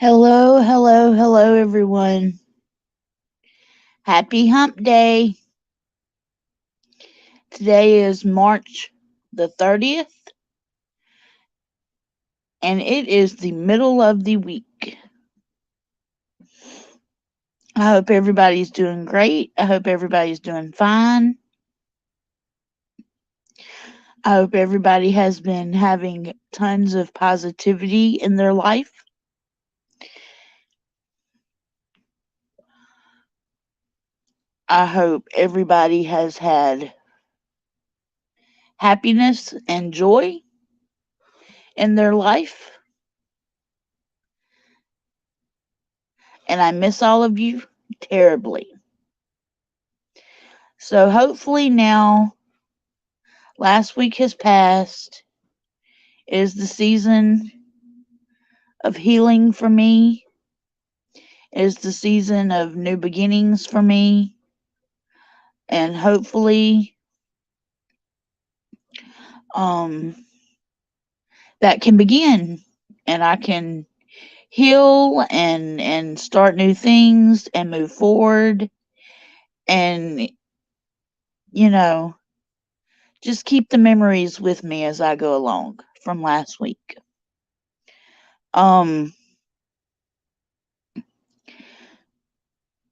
Hello, hello, hello, everyone. Happy Hump Day. Today is March the 30th, and it is the middle of the week. I hope everybody's doing great. I hope everybody's doing fine. I hope everybody has been having tons of positivity in their life. I hope everybody has had happiness and joy in their life. And I miss all of you terribly. So hopefully now, last week has passed. It is the season of healing for me. It is the season of new beginnings for me. And hopefully, um, that can begin and I can heal and start new things and move forward and, you know, just keep the memories with me as I go along from last week. Um,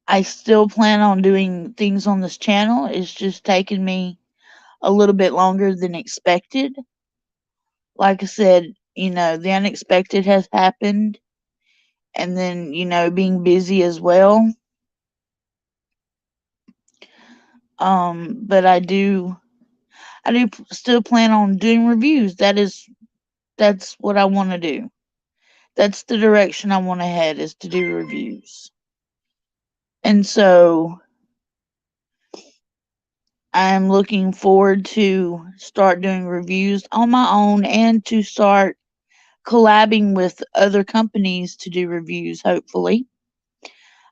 I still plan on doing things on this channel. It's just taken me a little bit longer than expected. Like I said, the unexpected has happened, and then, being busy as well. But I do still plan on doing reviews. That's what I want to do. That's the direction I want to head, is to do reviews. And so I'm looking forward to start doing reviews on my own and to start collabing with other companies to do reviews, hopefully.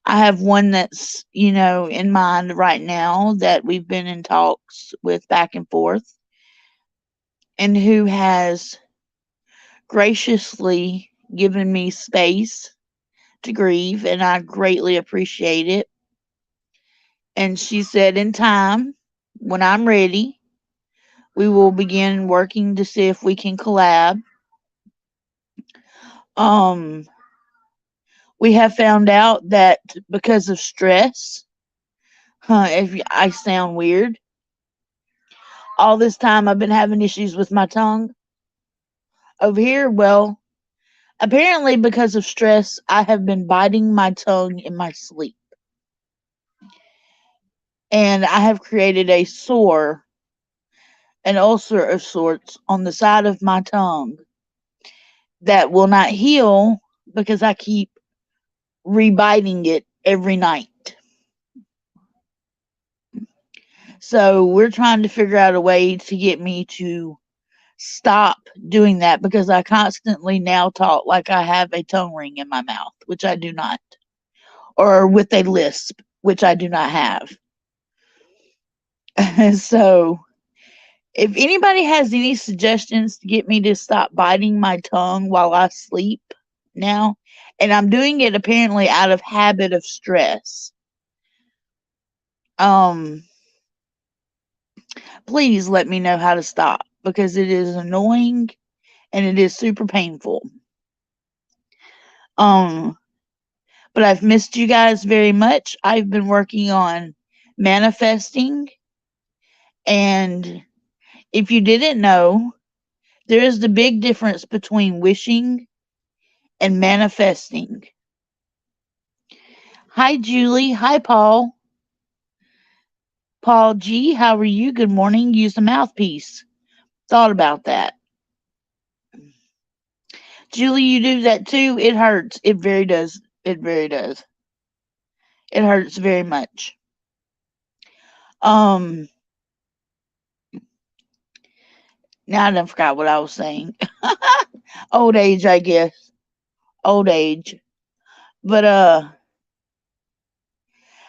I have one that's, in mind right now that we've been in talks with back and forth, and who has graciously given me space to grieve, and I greatly appreciate it. And she said, in time, when I'm ready, we will begin working to see if we can collab. Um, we have found out that because of stress, if I sound weird, all this time I've been having issues with my tongue over here. Well, apparently because of stress, I have been biting my tongue in my sleep. And I have created an ulcer of sorts on the side of my tongue that will not heal because I keep rebiting it every night. So we're trying to figure out a way to get me to stop doing that, because I constantly now talk like I have a tongue ring in my mouth, which I do not, or with a lisp, which I do not have. So if anybody has any suggestions to get me to stop biting my tongue while I sleep now, and I'm doing it apparently out of habit of stress, um, please let me know how to stop, because it is annoying and it is super painful. Um, but I've missed you guys very much. I've been working on manifesting, and if you didn't know, there is the big difference between wishing and manifesting. Hi, Julie. Hi, Paul. Paul G, how are you? Good morning. Use the mouthpiece. Thought about that. Julie, you do that too? It hurts. It very does. It very does. It hurts very much. Um, Now I done forgot what I was saying. Old age, I guess. Old age. But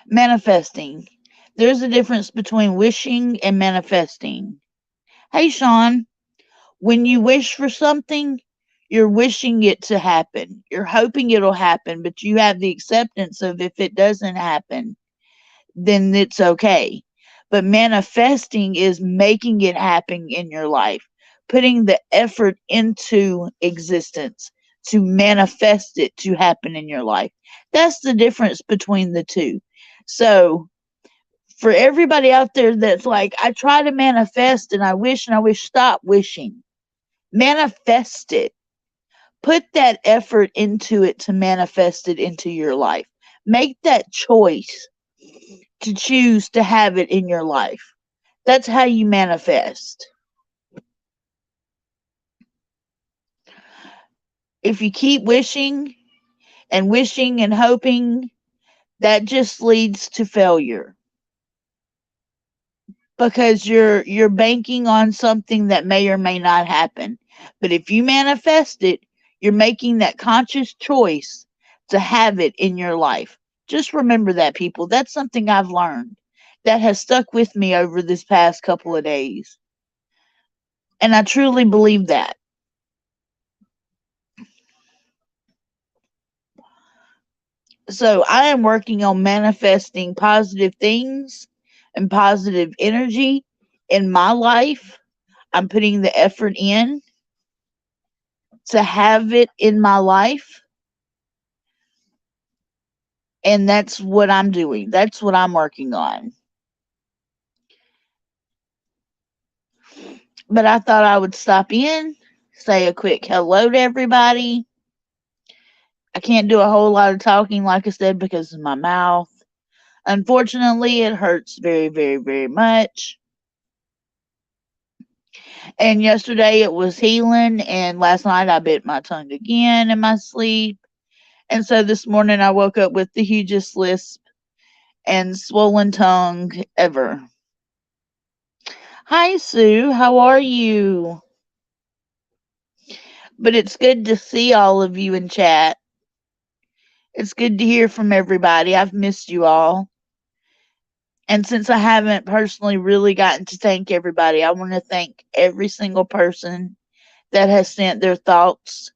manifesting. There's a difference between wishing and manifesting. Hey Sean, when you wish for something, You're wishing it to happen. You're hoping it'll happen, but you have the acceptance of if it doesn't happen, then it's okay. But manifesting is making it happen in your life, putting the effort into existence to manifest it to happen in your life. That's the difference between the two. So, for everybody out there that's like, I try to manifest and I wish, stop wishing. Manifest it. Put that effort into it to manifest it into your life. Make that choice to choose to have it in your life. That's how you manifest. If you keep wishing and hoping, that just leads to failure because you're banking on something that may or may not happen. But if you manifest it, you're making that conscious choice to have it in your life. Just remember that, people. That's something I've learned that has stuck with me over this past couple of days. And I truly believe that. So I am working on manifesting positive things and positive energy in my life. I'm putting the effort in to have it in my life. And that's what I'm doing. That's what I'm working on. But I thought I would stop in, say a quick hello to everybody. I can't do a whole lot of talking, like I said, because of my mouth. Unfortunately, it hurts very, very, very much. And yesterday it was healing, and last night I bit my tongue again in my sleep. And so this morning I woke up with the hugest lisp and swollen tongue ever. Hi, Sue. How are you? But it's good to see all of you in chat. It's good to hear from everybody. I've missed you all. And since I haven't personally really gotten to thank everybody, I want to thank every single person that has sent their thoughts,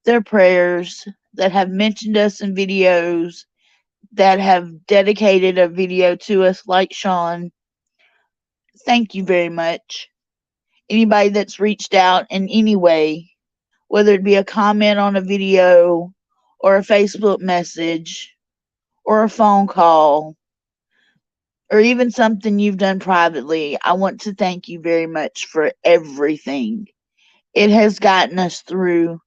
their prayers, that have mentioned us in videos, that have dedicated a video to us, like Sean. Thank you very much. Anybody that's reached out in any way, whether it be a comment on a video or a Facebook message or a phone call or even something you've done privately, I want to thank you very much for everything. It has gotten us through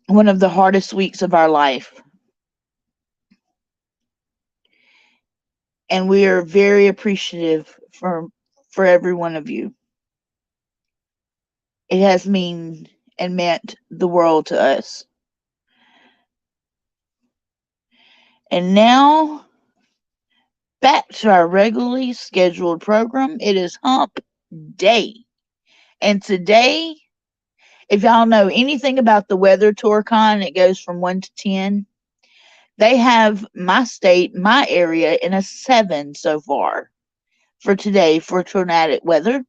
one of the hardest weeks of our life. And we are very appreciative for every one of you. It has meant the world to us. And now back to our regularly scheduled program. It is hump day. And today, if y'all know anything about the weather Tourcon, it goes from 1 to 10. They have my state, my area in a 7 so far for today for tornadic weather.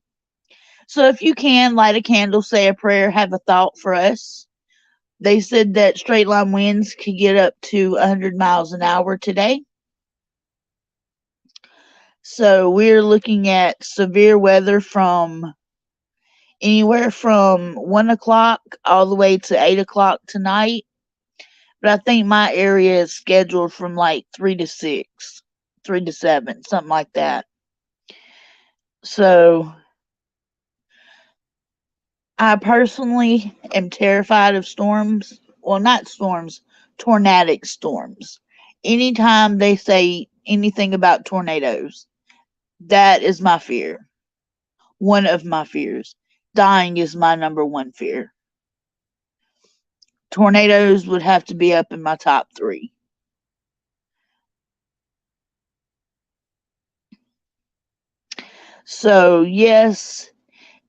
So if you can light a candle, say a prayer, have a thought for us. They said that straight line winds could get up to 100 miles an hour today. So we're looking at severe weather from anywhere from 1 o'clock all the way to 8 o'clock tonight. But I think my area is scheduled from like 3 to 6, 3 to 7, something like that. So I personally am terrified of storms. Well, not storms, tornadic storms. Anytime they say anything about tornadoes, that is my fear. One of my fears. Dying is my number one fear. Tornadoes would have to be up in my top 3. So, yes,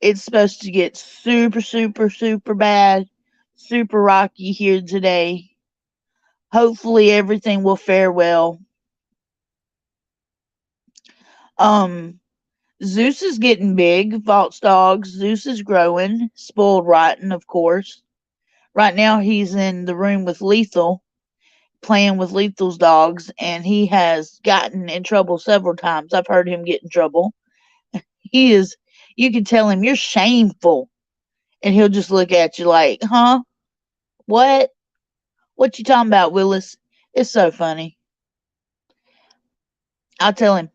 it's supposed to get super, super, super bad, super rocky here today. Hopefully, everything will fare well. Zeus is getting big. Vault's dogs. Zeus is growing. Spoiled rotten, of course. Right now, he's in the room with Lethal, playing with Lethal's dogs, and he has gotten in trouble several times. I've heard him get in trouble. He is, you can tell him, you're shameful. And he'll just look at you like, huh? What? What you talking about, Willis? It's so funny. I'll tell him,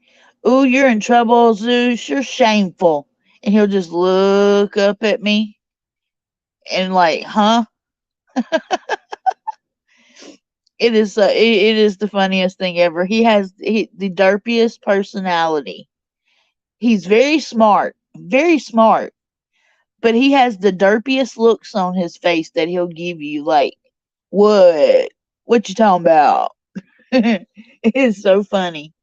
ooh, you're in trouble, Zeus. You're shameful. And he'll just look up at me and like, huh? It is the funniest thing ever. He has the derpiest personality. He's very smart, but he has the derpiest looks on his face that he'll give you. Like, what? What you talking about? It is so funny.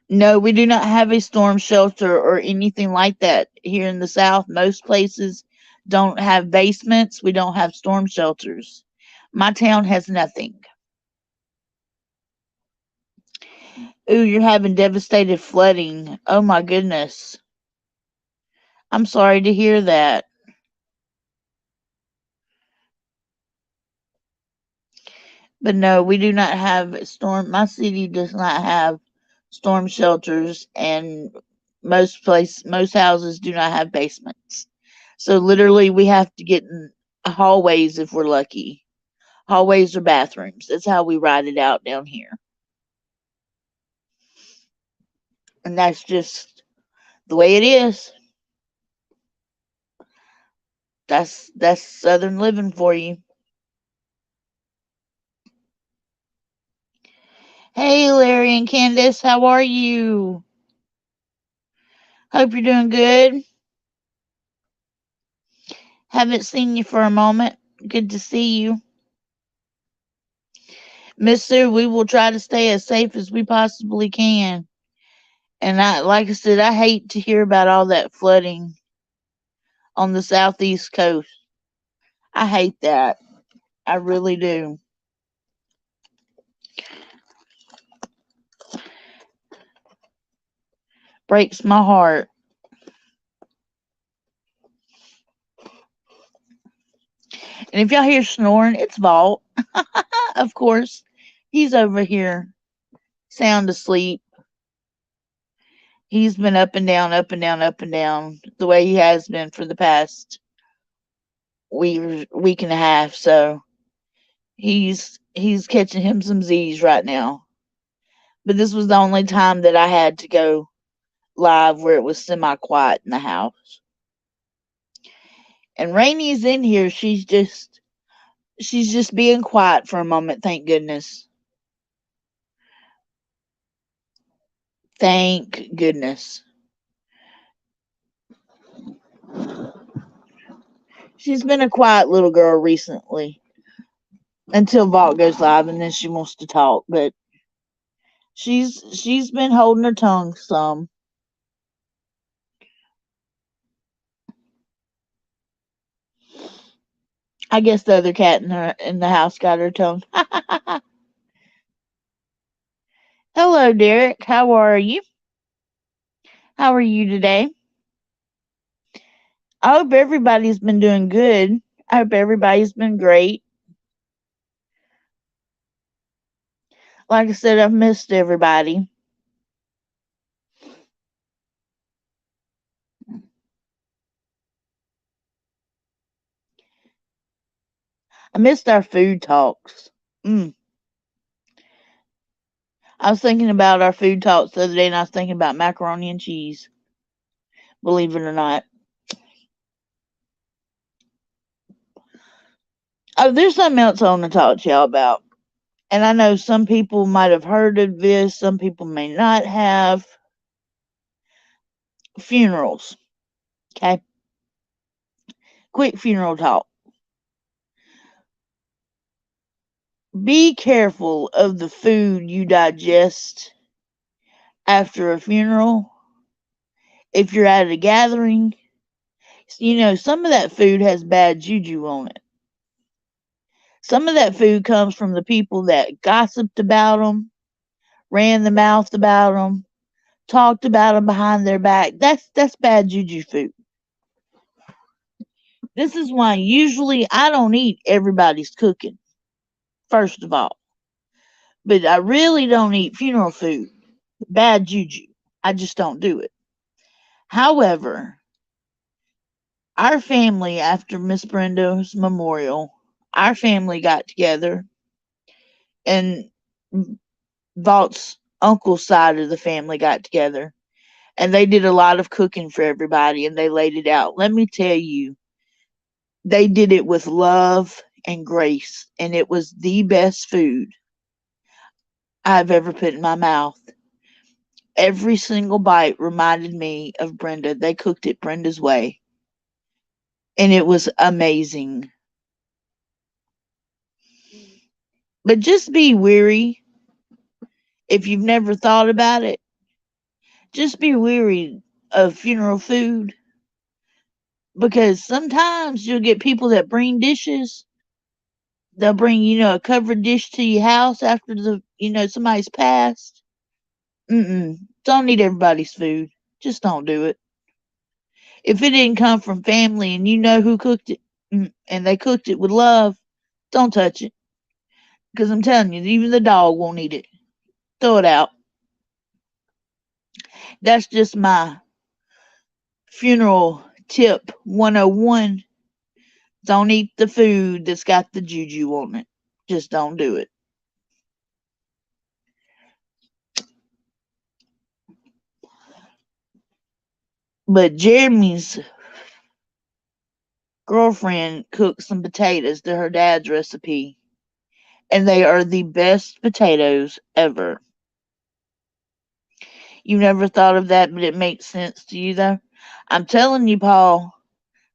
No, we do not have a storm shelter or anything like that here in the South. Most places don't have basements. We don't have storm shelters. My town has nothing. Ooh, you're having devastated flooding. Oh my goodness. I'm sorry to hear that. But no, we do not have my city does not have storm shelters, and most houses do not have basements. So literally we have to get in hallways if we're lucky. Hallways or bathrooms. That's how we ride it out down here. And that's just the way it is. That's southern living for you. Hey Larry and Candace, how are you? Hope you're doing good. Haven't seen you for a moment. Good to see you. Mister, we will try to stay as safe as we possibly can. And like I said, I hate to hear about all that flooding on the southeast coast. I hate that. I really do. Breaks my heart. And if y'all hear snoring, it's Vault. Of course. He's over here, sound asleep. He's been up and down, up and down, up and down, the way he has been for the past week and a half. So he's catching him some Z's right now. But this was the only time that I had to go live where it was semi quiet in the house. And Rainy's in here. She's just being quiet for a moment, thank goodness. Thank goodness. She's been a quiet little girl recently. Until Vault goes live and then she wants to talk, but she's been holding her tongue some. I guess the other cat in the house got her tongue. Hello, Derek. How are you? How are you today? I hope everybody's been doing good. I hope everybody's been great. Like I said, I've missed everybody. I missed our food talks. Mm. I was thinking about our food talks the other day, and I was thinking about macaroni and cheese. Believe it or not. Oh, there's something else I want to talk to y'all about. And I know some people might have heard of this, some people may not have. Funerals. Okay. Quick funeral talk. Be careful of the food you digest after a funeral. If you're at a gathering, some of that food has bad juju on it. Some of that food comes from the people that gossiped about them, ran the mouth about them, talked about them behind their back. That's bad juju food. This is why usually I don't eat everybody's cooking, first of all. But I really don't eat funeral food. Bad juju. I just don't do it. However, our family, after Miss Brenda's memorial, our family got together, and Vaught's uncle's side of the family got together, and they did a lot of cooking for everybody, and they laid it out. Let me tell you, they did it with love and grace, and it was the best food I've ever put in my mouth. Every single bite reminded me of Brenda. They cooked it Brenda's way, and it was amazing. But just be weary if you've never thought about it. Just be weary of funeral food, because sometimes you'll get people that bring dishes. They'll bring, a covered dish to your house after somebody's passed. Don't eat everybody's food. Just don't do it. If it didn't come from family and you know who cooked it, and they cooked it with love, don't touch it. Because I'm telling you, even the dog won't eat it. Throw it out. That's just my funeral tip 101. Don't eat the food that's got the juju on it. Just don't do it. But Jeremy's girlfriend cooked some potatoes to her dad's recipe, and they are the best potatoes ever. You never thought of that, but it makes sense to you, though. I'm telling you, Paul,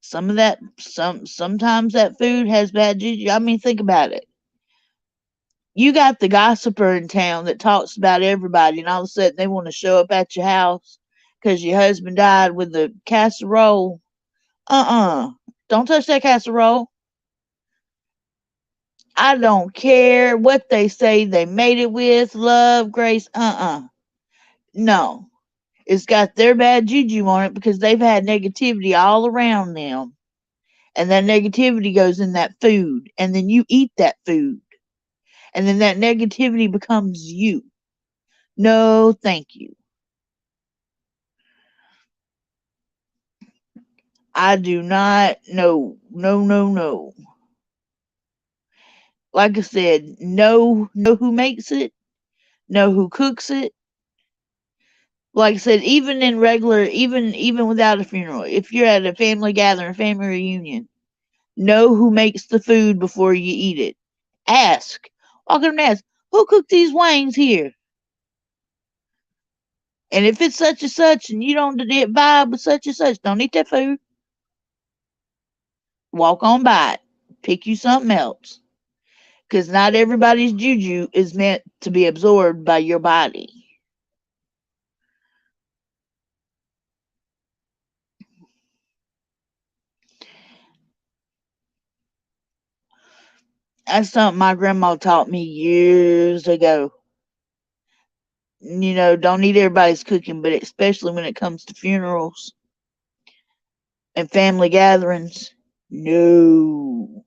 sometimes that food has bad juju. I mean, think about it. You got the gossiper in town that talks about everybody, and all of a sudden they want to show up at your house because your husband died with a casserole. Don't touch that casserole. I don't care what they say they made it with, love, grace. No. It's got their bad juju on it because they've had negativity all around them. And that negativity goes in that food. And then you eat that food. And then that negativity becomes you. No, thank you. I do not. No, no, no, no. Like I said, know who makes it, know who cooks it. Like I said, even in regular, even without a funeral, if you're at a family gathering, family reunion, know who makes the food before you eat it. Ask. Walk up and ask, who cooked these wangs here? And if it's such and such and you don't vibe with such and such, don't eat that food. Walk on by it. Pick you something else. Because not everybody's juju is meant to be absorbed by your body. That's something my grandma taught me years ago. Don't eat everybody's cooking, but especially when it comes to funerals and family gatherings. No.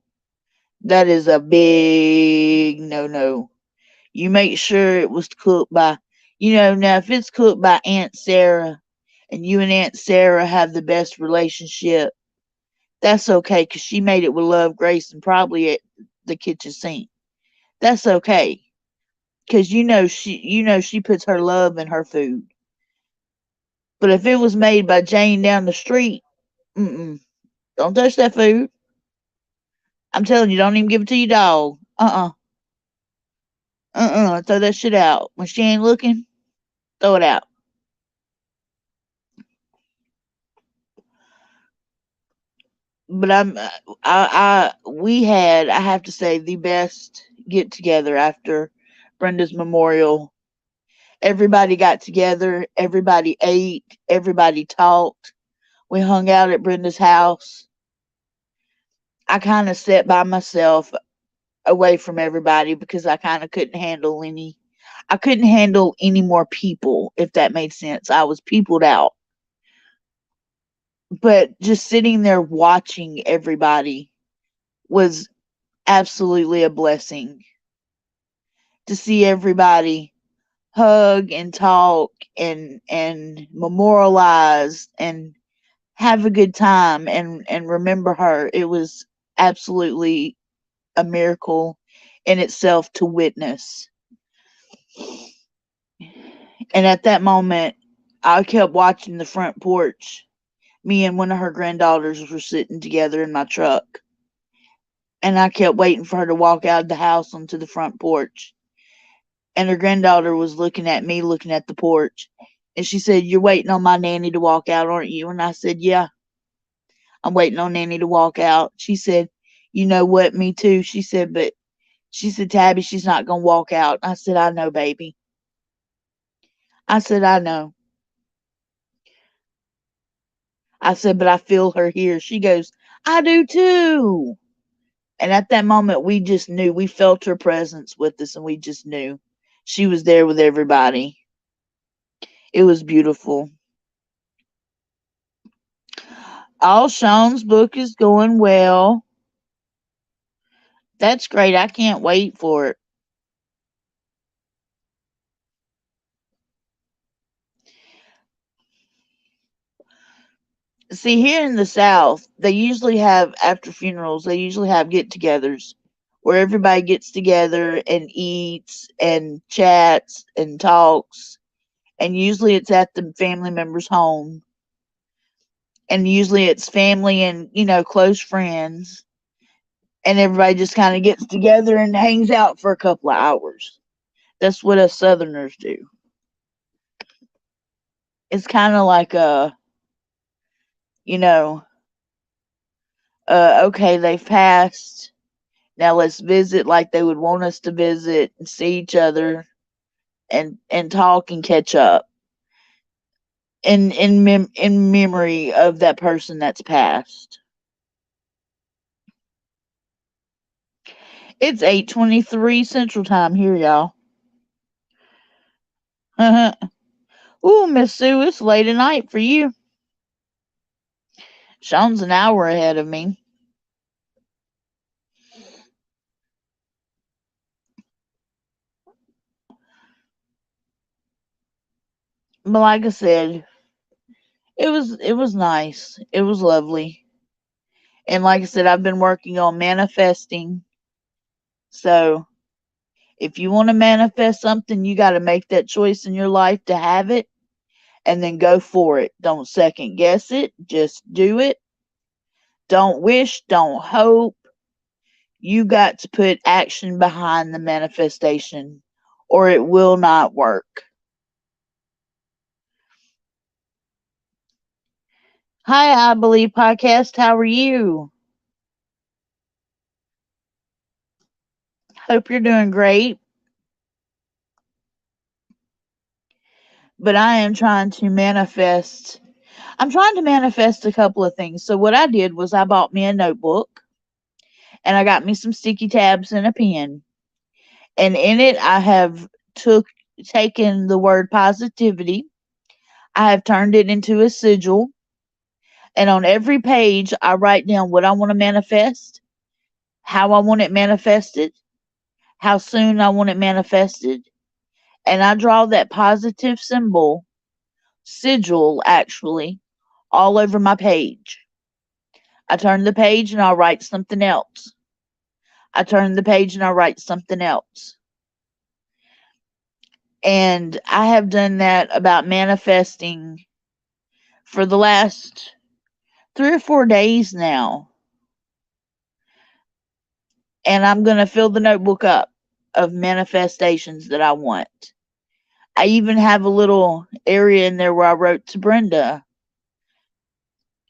That is a big no. You make sure it was cooked by, now if it's cooked by Aunt Sarah and you and Aunt Sarah have the best relationship, that's okay because she made it with love, grace, and probably at the kitchen sink. That's okay because she puts her love in her food. But if it was made by Jane down the street, don't touch that food. I'm telling you, don't even give it to your dog. Throw that shit out. When she ain't looking, throw it out. But I have to say, the best get together after Brenda's memorial. Everybody got together, everybody ate, everybody talked. We hung out at Brenda's house. I kind of sat by myself away from everybody because I kind of couldn't handle any. I couldn't handle any more people, if that made sense. I was peopled out. But just sitting there watching everybody was absolutely a blessing. To see everybody hug and talk and memorialize and have a good time and remember her. It was absolutely a miracle in itself to witness. And at that moment, I kept watching the front porch. Me and one of her granddaughters were sitting together in my truck. And I kept waiting for her to walk out of the house onto the front porch. And her granddaughter was looking at me, looking at the porch. And she said, "You're waiting on my Nanny to walk out, aren't you?" And I said, "Yeah, I'm waiting on Nanny to walk out." She said, "You know what? Me too." She said, "But," she said, "Tabby, she's not going to walk out." I said, "I know, baby." I said, "I know." I said, "But I feel her here." She goes, "I do too." And at that moment, we just knew. We felt her presence with us, and we just knew she was there with everybody. It was beautiful. All Sean's book is going well. That's great. I can't wait for it. See, here in the South, they usually have, after funerals, they usually have get togethers where everybody gets together and eats and chats and talks. And usually it's at the family member's home. And usually it's family and, close friends. And everybody just kind of gets together and hangs out for a couple of hours. That's what us Southerners do. It's kind of like you know, okay, they've passed. Now let's visit like they would want us to visit and see each other and talk and catch up in memory of that person that's passed. It's 8:23 Central Time here, y'all. Ooh, Miss Sue, it's late at night for you. Sean's an hour ahead of me. But like I said, it was nice. It was lovely. And like I said, I've been working on manifesting. So if you want to manifest something, you got to make that choice in your life to have it and then go for it. Don't second guess it. Just do it. Don't wish, don't hope. You got to put action behind the manifestation or it will not work. Hi, I Believe Podcast. How are you? Hope you're doing great. But I am trying to manifest. I'm trying to manifest a couple of things. So what I did was I bought me a notebook and I got me some sticky tabs and a pen. And in it I have taken the word positivity. I have turned it into a sigil. And on every page I write down what I want to manifest, how I want it manifested, how soon I want it manifested, and I draw that positive symbol, sigil actually, all over my page. I turn the page and I'll write something else. I turn the page and I write something else. And I have done that about manifesting for the last 3 or 4 days now. And I'm going to fill the notebook up of manifestations that I want. I even have a little area in there where I wrote to Brenda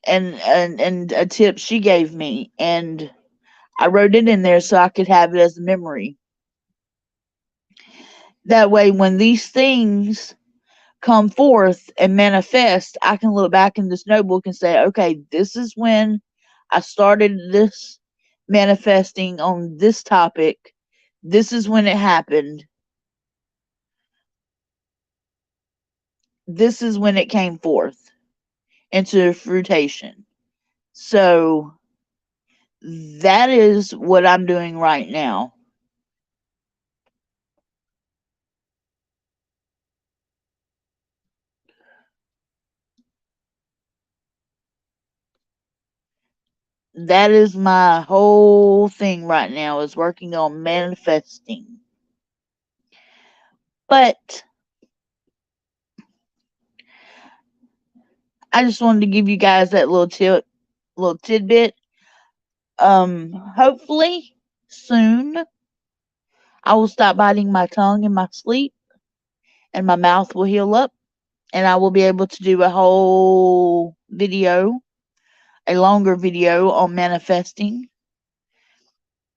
and a tip she gave me. And I wrote it in there so I could have it as a memory. That way, when these things come forth and manifest, I can look back in this notebook and say, okay, this is when I started this manifesting on this topic. This is when it happened. this is when it came forth into fruition. So that is what I'm doing right now. That is my whole thing right now, is working on manifesting. But I just wanted to give you guys that little tidbit. Hopefully soon I will stop biting my tongue in my sleep and my mouth will heal up and I will be able to do a whole video, a longer video on manifesting,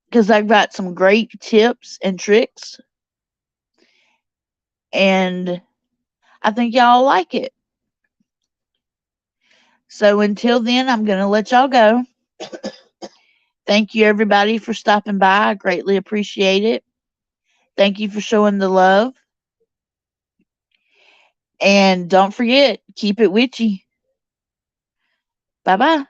because I've got some great tips and tricks and I think y'all like it. So until then, I'm going to let y'all go. Thank you, everybody, for stopping by. I greatly appreciate it. Thank you for showing the love. And don't forget, keep it witchy. Bye bye.